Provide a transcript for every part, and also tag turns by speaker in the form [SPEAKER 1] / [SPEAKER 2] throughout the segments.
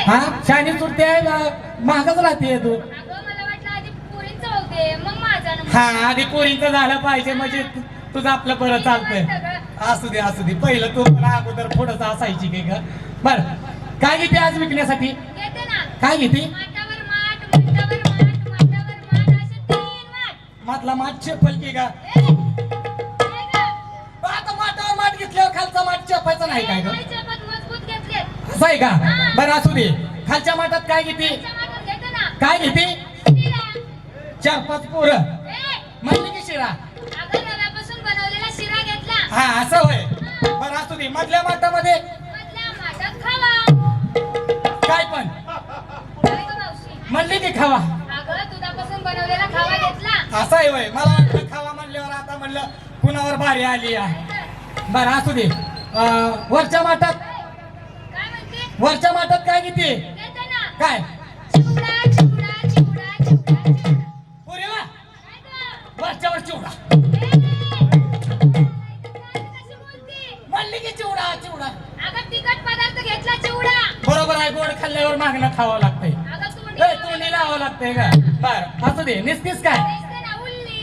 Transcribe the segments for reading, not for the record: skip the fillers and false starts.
[SPEAKER 1] हा शाणी सुट्टी आहे महागच राहते तू.
[SPEAKER 2] अगं मला वाटलं आधी पुरींचं होते मग माझा नंबर.
[SPEAKER 1] हा आधी पोरींचं झालं पाहिजे म्हणजे तुझं आपलं बरं चालतंय. असू दे पहिलं तू पण अगोदर थोडंसं असायची की ग. बर काय घेते आज विकण्यासाठी?
[SPEAKER 2] घेते ना.
[SPEAKER 1] काय घेते?
[SPEAKER 2] माठावर माठ, माठावर माठ, माठावर माठ असे 3 माठ.
[SPEAKER 1] मातला माठ चेपल की ग. आता माठावर माठ घेतल्यावर खालचा माठ चेपायचा नाही काय ग?
[SPEAKER 2] मजबूत घेतलेत.
[SPEAKER 1] असं आहे का? बरं असू दे. खालच्या माठात काय घेते?
[SPEAKER 2] खालच्या माठात घेते ना.
[SPEAKER 1] काय घेते?
[SPEAKER 2] शिरा.
[SPEAKER 1] 4-5 पोरं
[SPEAKER 2] ए,
[SPEAKER 1] म्हणली की शिरा.
[SPEAKER 2] अगं रव्यापासून बनवलेला शिरा घेतला.
[SPEAKER 1] हा असं होय. बरं असू दे. मधल्या माठामध्ये
[SPEAKER 2] मधल्या माठात खावा.
[SPEAKER 1] काय पण
[SPEAKER 2] काय गं मावशी?
[SPEAKER 1] म्हणली की खावा.
[SPEAKER 2] अगं दुधापासून बनवलेला खावा घेतला.
[SPEAKER 1] असं आहे होय. मला वाटलं खावा म्हणल्यावर आता म्हणलं कुणावर भारी आली आहे. बरं असू दे. वरच्या माठात
[SPEAKER 2] काय म्हणते?
[SPEAKER 1] वरच्या माठात काय घेते?
[SPEAKER 2] घेते ना.
[SPEAKER 1] काय
[SPEAKER 2] चिवडा, चिवडा, चिवडा, चिवडा, चिवडा.
[SPEAKER 1] पुरे वा
[SPEAKER 2] काय गं?
[SPEAKER 1] वरच्यावर चिवडा.
[SPEAKER 2] कशी बोलती?
[SPEAKER 1] म्हणली की चिवडा चिवडा.
[SPEAKER 2] अगं तिखट पदार्थ घेतला चिवडा.
[SPEAKER 1] बरोबर आहे. गोड खाल्ल्यावर मागणं खावं लागतंय.
[SPEAKER 2] अगं तोंडी
[SPEAKER 1] तोंडी लावावं लागतंय का? बर असू दे. निसतीस काय?
[SPEAKER 2] दिसते ना उल्ली.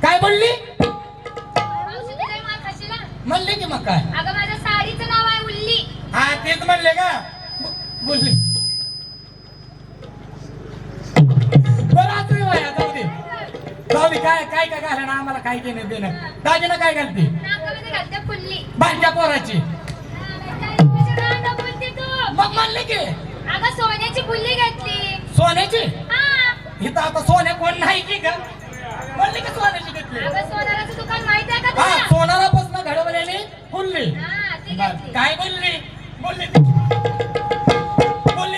[SPEAKER 1] काय बोलली?
[SPEAKER 2] मावशी तुला मार खाशील ना?
[SPEAKER 1] म्हणली की मग काय?
[SPEAKER 2] अगं माझ्या साडीचं नाव आहे उल्ली.
[SPEAKER 1] हा तेच म्हणले का? बोलली. बरं असू दे बाया, जाऊ दे. जाऊ दे. काय काय काय घालणं आम्हाला काय घेणं देणं. दागिनं काय घालते?
[SPEAKER 2] नाकामध्ये घालते फुल्ली.
[SPEAKER 1] बारक्या पोराची.
[SPEAKER 2] कशी रांगा बोलते तू?
[SPEAKER 1] मग म्हणले की
[SPEAKER 2] अगं सोन्याची फुल्ली घेतली.
[SPEAKER 1] सोन्याची.
[SPEAKER 2] हा.
[SPEAKER 1] इथं आता सोन्या कोण नाही की का? म्हणले की सोन्याची घेतली.
[SPEAKER 2] अगं सोनाराचं दुकान माहिती आहे का
[SPEAKER 1] हा
[SPEAKER 2] तुला?
[SPEAKER 1] सोनारापासून घडवलेली फुलली.
[SPEAKER 2] हा ती
[SPEAKER 1] बर,
[SPEAKER 2] घेतली.
[SPEAKER 1] काय बोलली? बोलली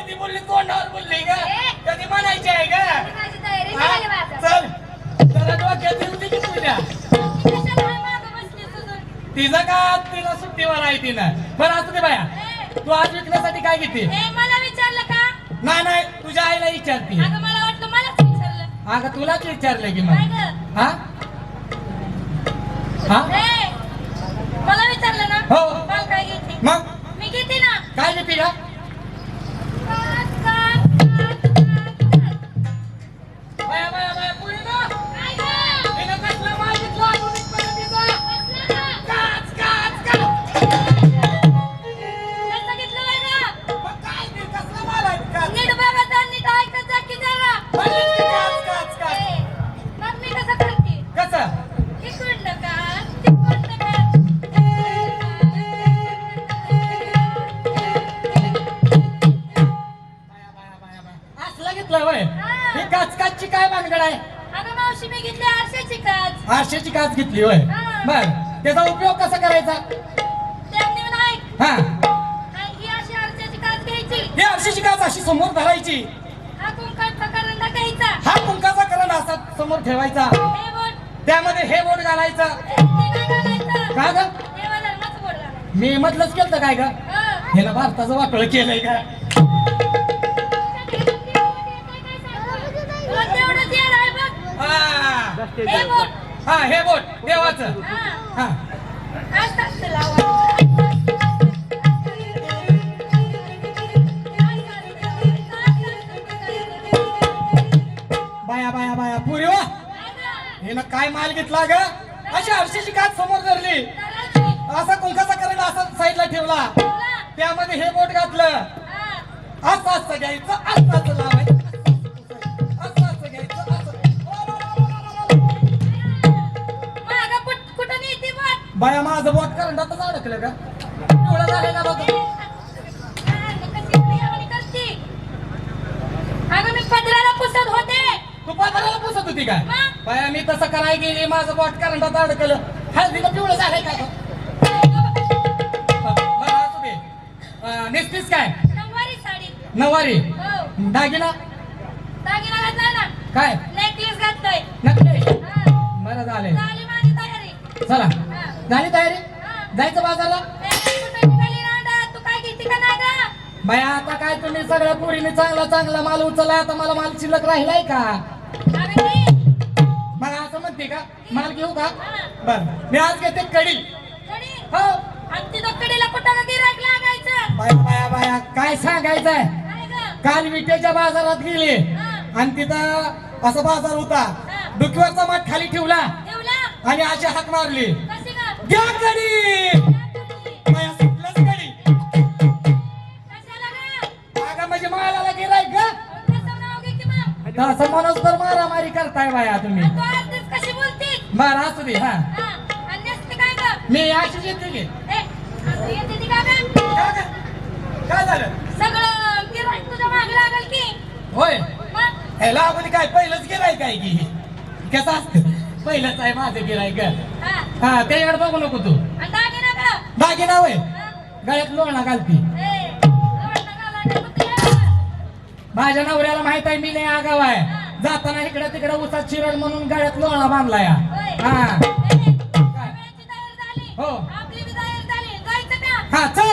[SPEAKER 1] ती बोलली तोंडावर बोलली का? कधी म्हणायची आहे का?
[SPEAKER 2] माझी तयारी
[SPEAKER 1] हा?
[SPEAKER 2] झाली माझं.
[SPEAKER 1] चल जरा डोक्यात येऊ दे की तुझ्या.
[SPEAKER 2] ती कशाला हाय मागं बसली तुझं?
[SPEAKER 1] तिचं का तिला सुट्टीवर आहे तिनं. बरं असू दे बाया. तू आज विकण्यासाठी काय घेते?
[SPEAKER 2] ए मला विचारलं का?
[SPEAKER 1] नाही तुझ्या आईला विचारते.
[SPEAKER 2] अगं मला वाटलं मलाच विचारलं.
[SPEAKER 1] अगं तुलाच विचारलं की
[SPEAKER 2] काय
[SPEAKER 1] मग.
[SPEAKER 2] गं?
[SPEAKER 1] हा हा
[SPEAKER 2] ए, मला विचारलं ना?
[SPEAKER 1] हो.
[SPEAKER 2] मला काय घेते?
[SPEAKER 1] मग
[SPEAKER 2] मी घेते ना.
[SPEAKER 1] काय घेते का?
[SPEAKER 2] काच, काच, काच, काच, काच.
[SPEAKER 1] बाया पुरी ना.
[SPEAKER 2] काय गं?
[SPEAKER 1] हिनं कसलं माल घेतलं आधुनिक पद्धतीचं?
[SPEAKER 2] कसलं गं?
[SPEAKER 1] काच काच काच.
[SPEAKER 2] कसलं घेतलं बाई गं?
[SPEAKER 1] मग काय ते कसलं माल आहे काच?
[SPEAKER 2] नीट बघा जा, नीट ऐकत जा की जरा.
[SPEAKER 1] म्हणली की काच काच काच.
[SPEAKER 2] ए, मग मी कसं करते?
[SPEAKER 1] कसं?
[SPEAKER 2] तिकडनं काच, तिकडनं काच.
[SPEAKER 1] बाया. असलं घेतलं होय. ही काच काचची काय भानगड आहे?
[SPEAKER 2] अगं मावशी मी घेतली आरशाची काच.
[SPEAKER 1] आरशाची काच घेतली होय.
[SPEAKER 2] हा.
[SPEAKER 1] बर त्याचा उपयोग कसा करायचा?
[SPEAKER 2] त्यांनी म्हणा ऐक.
[SPEAKER 1] हा
[SPEAKER 2] ही अशी आरशाची काच घ्यायची.
[SPEAKER 1] ही आरशाची काच अशी समोर धरायची.
[SPEAKER 2] हा कुंकाचा करंडा घ्यायचा.
[SPEAKER 1] हा कुंकाचा करंडा असा समोर ठेवायचा.
[SPEAKER 2] हे बोट.
[SPEAKER 1] त्यामध्ये हे बोट घालायचं.
[SPEAKER 2] ते नाही घालायचं.
[SPEAKER 1] का ग?
[SPEAKER 2] देवा धर्माचं बोट घालायचं.
[SPEAKER 1] मी मधलंच केलं काय ग?
[SPEAKER 2] हं.
[SPEAKER 1] ह्याला भारताचं वाटोळ केलंय का?
[SPEAKER 2] तुला तेवढंच येड आहे बघ.
[SPEAKER 1] हा
[SPEAKER 2] हे बोट.
[SPEAKER 1] हा हे बोट देवाचं.
[SPEAKER 2] हा.
[SPEAKER 1] हा
[SPEAKER 2] असं लावायचं.
[SPEAKER 1] बाया पुरी वा. हिनं काय माल घेतला ग? अशी आरशाची काच समोर धरली. असा कुंकाचा करंडा असा साईडला ठेवला. त्यामध्ये हे बोट घातलं. असं घ्यायचं असं लावायचं. असं घ्यायचं असं.
[SPEAKER 2] कुठं नेते बोट?
[SPEAKER 1] बाया माझं बोट करंडातच अडकलं का? एवढं झालं का बघ.
[SPEAKER 2] अगं मी पदराला पुसत होते.
[SPEAKER 1] तू पदराला पुसत होती काय?
[SPEAKER 2] मग?
[SPEAKER 1] बाया मी तसं कराय गेली माझं बोट करंडात अडकलं. हळदीला पिवळं झालंय का गं? बरं असू दे. नेसतीस काय?
[SPEAKER 2] नऊवारी साडी.
[SPEAKER 1] नवारी.
[SPEAKER 2] हो.
[SPEAKER 1] दागिना
[SPEAKER 2] दागिना घातलाय ना.
[SPEAKER 1] काय?
[SPEAKER 2] नेकलेस घातलाय.
[SPEAKER 1] नकली.
[SPEAKER 2] हा.
[SPEAKER 1] बरं झालंय.
[SPEAKER 2] झाली माझी तयारी.
[SPEAKER 1] चला
[SPEAKER 2] हा.
[SPEAKER 1] झाली तयारी.
[SPEAKER 2] हा.
[SPEAKER 1] जायचं बाजारला.
[SPEAKER 2] ए, कुठं निघाली रांडा? तू काय घेते का नाही गं?
[SPEAKER 1] बाया आता काय तुम्ही सगळ्या पोरीने चांगला माल उचलला. आता मला माल शिल्लक राहिलाय का?
[SPEAKER 2] अगं नाही.
[SPEAKER 1] मला असं म्हणते का? माल घेऊ का?
[SPEAKER 2] हा.
[SPEAKER 1] बर मी आज घेते कडी.
[SPEAKER 2] कडी.
[SPEAKER 1] हो
[SPEAKER 2] आणि तिथं कडीला कुठं गिऱ्हाईक लागायचं?
[SPEAKER 1] बाया काय सांगायचंय?
[SPEAKER 2] काय गं?
[SPEAKER 1] काल विट्याच्या बाजारात गेले आणि तिथं असा बाजार होता. डोक्यावरचा माठ खाली ठेवला
[SPEAKER 2] ठेवला
[SPEAKER 1] आणि अशी हाक मारली,
[SPEAKER 2] कशी का
[SPEAKER 1] घ्या कडी. माया सुटलंच कडी.
[SPEAKER 2] कशाला ग
[SPEAKER 1] अगं म्हणजे मालाला गिराय का
[SPEAKER 2] कसं नाव घे की मग
[SPEAKER 1] असं म्हणून तर मारामारी करताय बाया तुम्ही.
[SPEAKER 2] आणि तू आधीच कशी बोलतीस
[SPEAKER 1] बरं असू दे. हा
[SPEAKER 2] आणि नसते काय ग
[SPEAKER 1] मी अशीच येते की.
[SPEAKER 2] ए असं येते ती का ग
[SPEAKER 1] काय काय? काय झालं?
[SPEAKER 2] सगळं गिऱ्हाईक तुझ्या मागे लागल की
[SPEAKER 1] होय
[SPEAKER 2] मग
[SPEAKER 1] हे लागून काय पहिलंच गिराय काय की कसं असतं? पहिलंच आहे माझं गिराय का.
[SPEAKER 2] हा
[SPEAKER 1] हा त्याच्याकडे बघू नको तू.
[SPEAKER 2] आणि दागिना ग
[SPEAKER 1] दागिना होय
[SPEAKER 2] हा?
[SPEAKER 1] गळ्यात लोळणा घालती.
[SPEAKER 2] ए लोटणं घालायला कुठे गेला?
[SPEAKER 1] माझ्या नवऱ्याला माहित आहे मी नाही आगाव आहे. जाताना इकडे तिकडे उसात शिरड म्हणून गळ्यात लोळणा बांधला या.
[SPEAKER 2] होय.
[SPEAKER 1] हा
[SPEAKER 2] ए, सगळ्यांची तयारी झाली
[SPEAKER 1] हो.
[SPEAKER 2] आपली बी तयारी झाली जायचं का
[SPEAKER 1] हा चल